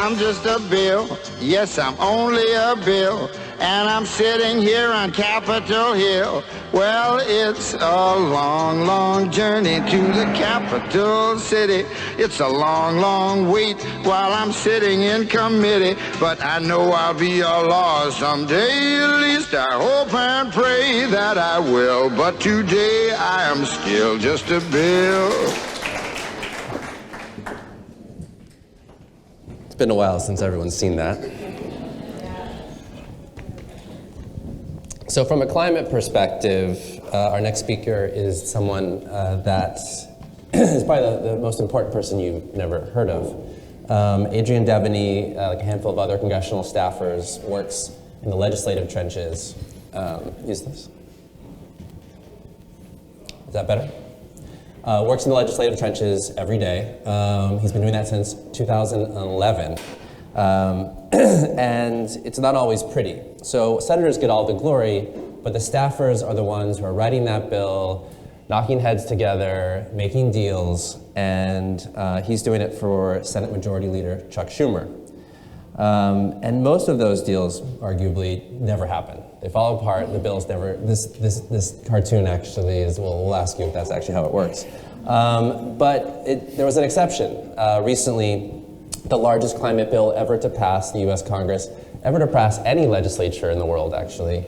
I'm just a bill. Yes, I'm only a bill. And I'm sitting here on Capitol Hill. Well, it's a long, long journey to the capital city. It's a long, long wait while I'm sitting in committee. But I know I'll be a law someday. At least I hope and pray that I will. But today I am still just a bill. It's been a while since everyone's seen that. So from a climate perspective, our next speaker is someone that is probably the most important person you've never heard of. Adrian Deveny, like a handful of other congressional staffers, works in the legislative trenches. Use this. Is that better? Works in the legislative trenches every day. He's been doing that since 2011. And it's not always pretty. So senators get all the glory, but the staffers are the ones who are writing that bill, knocking heads together, making deals, and he's doing it for Senate Majority Leader Chuck Schumer. And most of those deals, arguably, never happen. They fall apart, the bills never, this cartoon actually is, we'll ask you if that's actually how it works. But there was an exception. Recently, the largest climate bill ever to pass the US Congress, ever to pass any legislature in the world actually,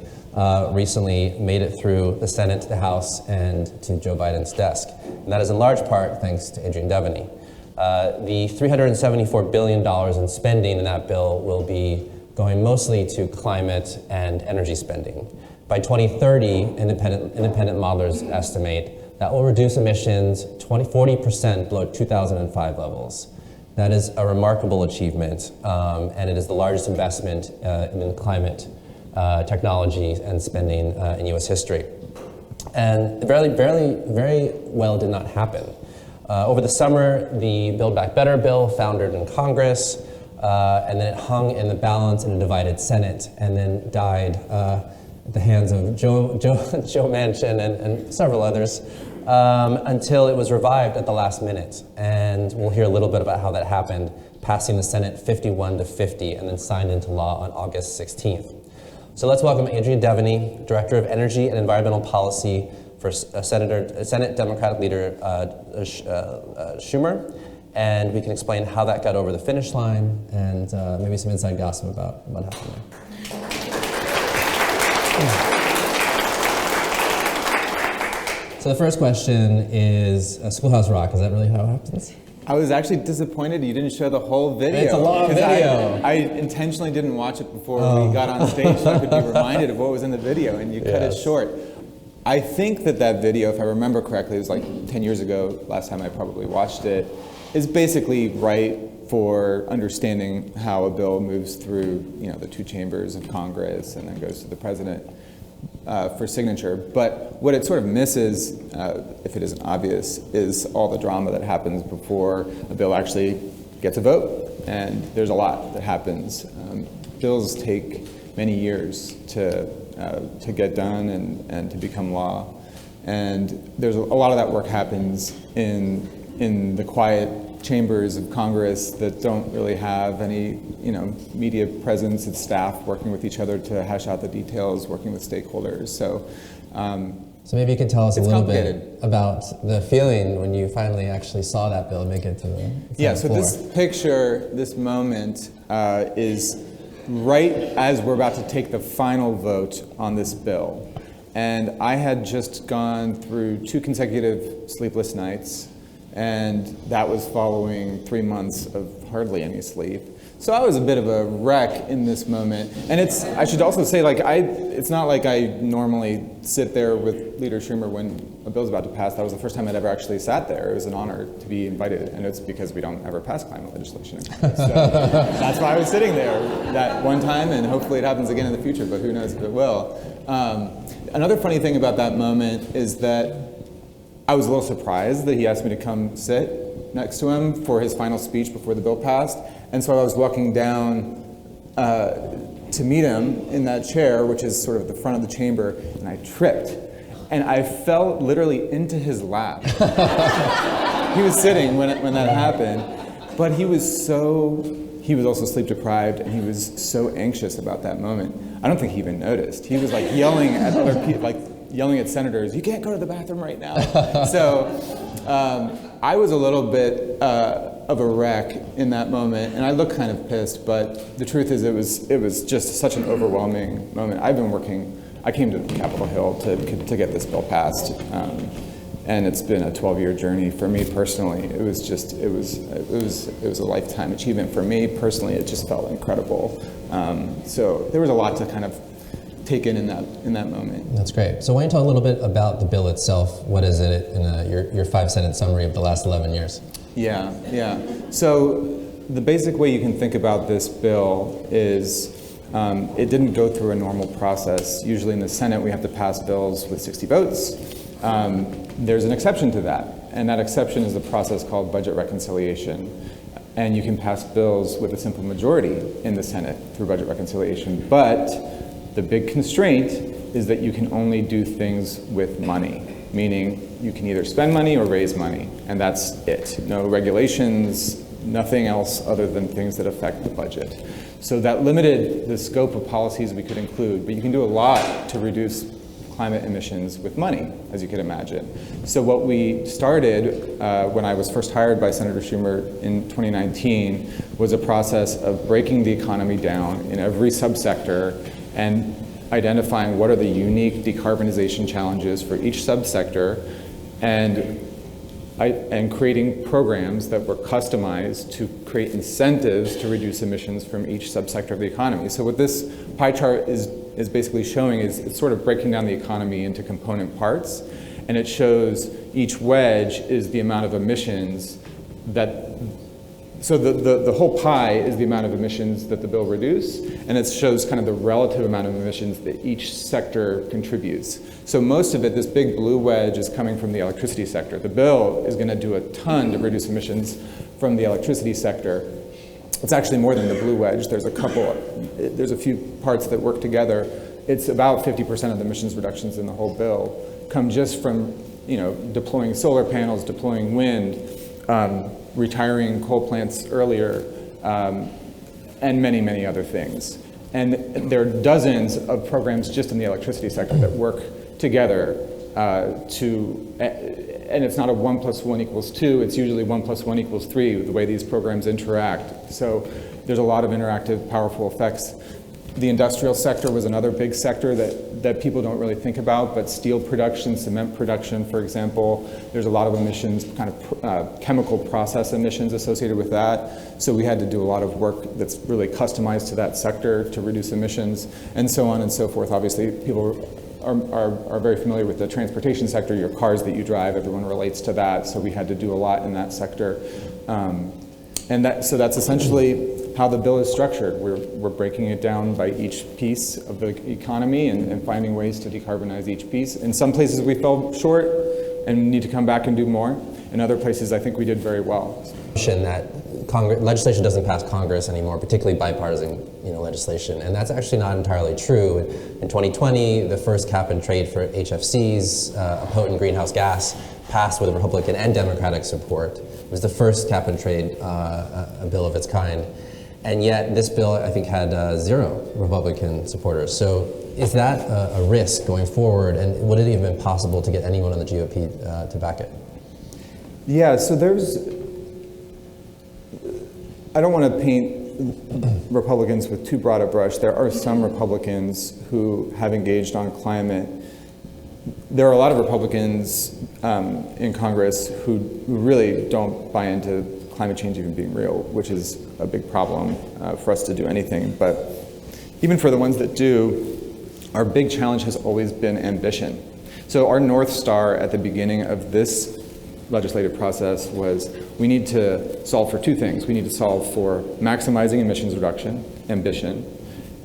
recently made it through the Senate, the House, and to Joe Biden's desk. And that is in large part thanks to Adrian Deveny. The $374 billion in spending in that bill will be going mostly to climate and energy spending. By 2030, independent modelers estimate that will reduce emissions 40% below 2005 levels. That is a remarkable achievement, and it is the largest investment in climate technology and spending in US history. And very well did not happen. Over the summer, the Build Back Better bill foundered in Congress, and then it hung in the balance in a divided Senate, and then died at the hands of Joe Manchin and several others, until it was revived at the last minute. And we'll hear a little bit about how that happened, passing the Senate 51-50 and then signed into law on August 16th. So let's welcome Adrian Deveny, Director of Energy and Environmental Policy for Senate Democratic Leader Schumer. And we can explain how that got over the finish line and maybe some inside gossip about what happened there. So the first question is Schoolhouse Rock. Is that really how it happens? I was actually disappointed you didn't show the whole video. It's a long video. I intentionally didn't watch it before we got on stage so I could be reminded of what was in the video, and you cut it short. I think that video, if I remember correctly, it was like 10 years ago, last time I probably watched it, is basically right for understanding how a bill moves through, the two chambers of Congress and then goes to the president for signature. But what it sort of misses, if it isn't obvious, is all the drama that happens before a bill actually gets a vote. And there's a lot that happens. Bills take many years to get done and to become law. And there's a lot of that work happens in the quiet chambers of Congress that don't really have any, media presence. It's staff working with each other to hash out the details, working with stakeholders. So maybe you could tell us a little bit about the feeling when you finally actually saw that bill make it to the Senate floor. This picture, this moment, is right as we're about to take the final vote on this bill. And I had just gone through 2 consecutive sleepless nights, and that was following 3 months of hardly any sleep. So I was a bit of a wreck in this moment. And I should also say, it's not like I normally sit there with Leader Schumer when a bill's about to pass. That was the first time I'd ever actually sat there. It was an honor to be invited, and it's because we don't ever pass climate legislation. So that's why I was sitting there that one time, and hopefully it happens again in the future, but who knows if it will. Another funny thing about that moment is that I was a little surprised that he asked me to come sit next to him for his final speech before the bill passed. And so I was walking down to meet him in that chair, which is sort of the front of the chamber, and I tripped. And I fell literally into his lap. He was sitting when that happened. But he was also sleep deprived, and he was so anxious about that moment. I don't think he even noticed. He was like yelling at other people, like yelling at senators, "You can't go to the bathroom right now." So I was a little bit of a wreck in that moment, and I looked kind of pissed, but the truth is it was just such an overwhelming moment. I came to Capitol Hill to get this bill passed. And it's been a 12-year journey for me personally. It was a lifetime achievement for me personally. It just felt incredible. So there was a lot to kind of take in that moment. That's great. So why don't you talk a little bit about the bill itself? What is it in your 5-sentence summary of the last 11 years? Yeah. So the basic way you can think about this bill is it didn't go through a normal process. Usually in the Senate we have to pass bills with 60 votes. There's an exception to that, and that exception is the process called budget reconciliation. And you can pass bills with a simple majority in the Senate through budget reconciliation. But the big constraint is that you can only do things with money, meaning you can either spend money or raise money, and that's it. No regulations, nothing else other than things that affect the budget. So that limited the scope of policies we could include, but you can do a lot to reduce climate emissions with money, as you could imagine. So what we started when I was first hired by Senator Schumer in 2019 was a process of breaking the economy down in every subsector and identifying what are the unique decarbonization challenges for each subsector and creating programs that were customized to create incentives to reduce emissions from each subsector of the economy. So what this pie chart is basically showing is it's sort of breaking down the economy into component parts, and it shows each wedge is the amount of emissions so the whole pie is the amount of emissions that the bill reduced, and it shows kind of the relative amount of emissions that each sector contributes. So most of it, this big blue wedge, is coming from the electricity sector. The bill is going to do a ton to reduce emissions from the electricity sector. It's actually more than the blue wedge. There's a few parts that work together. It's about 50% of the emissions reductions in the whole bill come just from, deploying solar panels, deploying wind, retiring coal plants earlier, and many, many other things. And there are dozens of programs just in the electricity sector that work together and it's not a 1 + 1 = 2, it's usually 1 + 1 = 3, the way these programs interact. So there's a lot of interactive, powerful effects. The industrial sector was another big sector that people don't really think about, but steel production, cement production, for example, there's a lot of emissions, kind of chemical process emissions associated with that. So we had to do a lot of work that's really customized to that sector to reduce emissions, and so on and so forth. Obviously, people are very familiar with the transportation sector, your cars that you drive, everyone relates to that, so we had to do a lot in that sector. So that's essentially how the bill is structured. We're breaking it down by each piece of the economy and finding ways to decarbonize each piece. In some places we fell short and need to come back and do more. In other places I think we did very well. That legislation doesn't pass Congress anymore, particularly bipartisan legislation, and that's actually not entirely true. In 2020, the first cap and trade for HFCs, a potent greenhouse gas, passed with Republican and Democratic support. It was the first cap and trade a bill of its kind, and yet this bill I think had 0 Republican supporters. So is that a risk going forward, and would it even been possible to get anyone on the GOP to back it? Yeah, so I don't want to paint Republicans with too broad a brush. There are some Republicans who have engaged on climate. There are a lot of Republicans in Congress who really don't buy into climate change even being real, which is a big problem for us to do anything. But even for the ones that do, our big challenge has always been ambition. So our North Star at the beginning of this legislative process was we need to solve for 2 things. We need to solve for maximizing emissions reduction, ambition,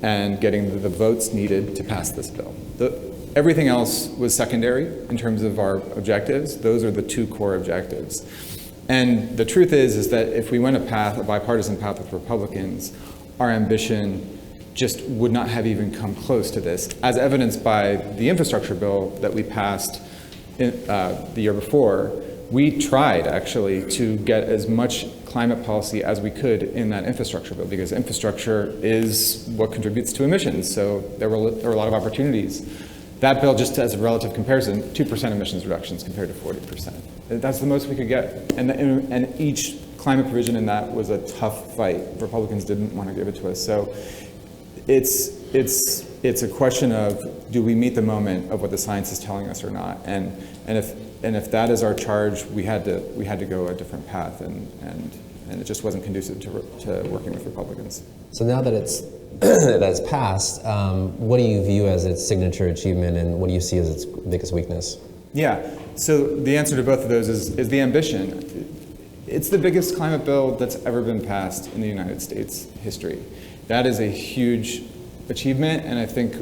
and getting the votes needed to pass this bill. Everything else was secondary in terms of our objectives. Those are the 2 core objectives. And the truth is that if we went a bipartisan path with Republicans, our ambition just would not have even come close to this, as evidenced by the infrastructure bill that we passed the year before. We tried actually to get as much climate policy as we could in that infrastructure bill, because infrastructure is what contributes to emissions. So there were a lot of opportunities. That bill, just as a relative comparison, 2% emissions reductions compared to 40%. That's the most we could get. And each climate provision in that was a tough fight. Republicans didn't want to give it to us. So it's a question of, do we meet the moment of what the science is telling us or not? And if that is our charge, we had to go a different path, and it just wasn't conducive to working with Republicans. So now that that's passed, what do you view as its signature achievement, and what do you see as its biggest weakness? Yeah, so the answer to both of those is the ambition. It's the biggest climate bill that's ever been passed in the United States history. That is a huge achievement, and I think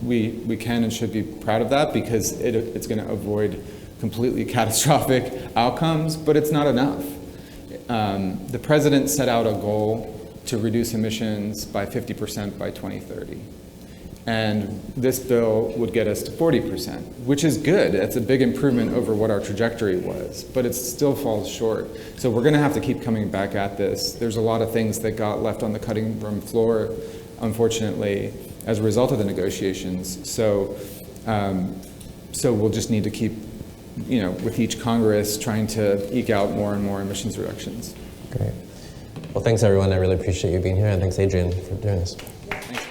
we can and should be proud of that, because it's going to avoid completely catastrophic outcomes, but it's not enough. The president set out a goal to reduce emissions by 50% by 2030. And this bill would get us to 40%, which is good. That's a big improvement over what our trajectory was, but it still falls short. So we're going to have to keep coming back at this. There's a lot of things that got left on the cutting room floor, unfortunately, as a result of the negotiations. So we'll just need to keep, with each Congress trying to eke out more and more emissions reductions. Great. Well, thanks everyone. I really appreciate you being here, and thanks Adrian for doing this. Thanks.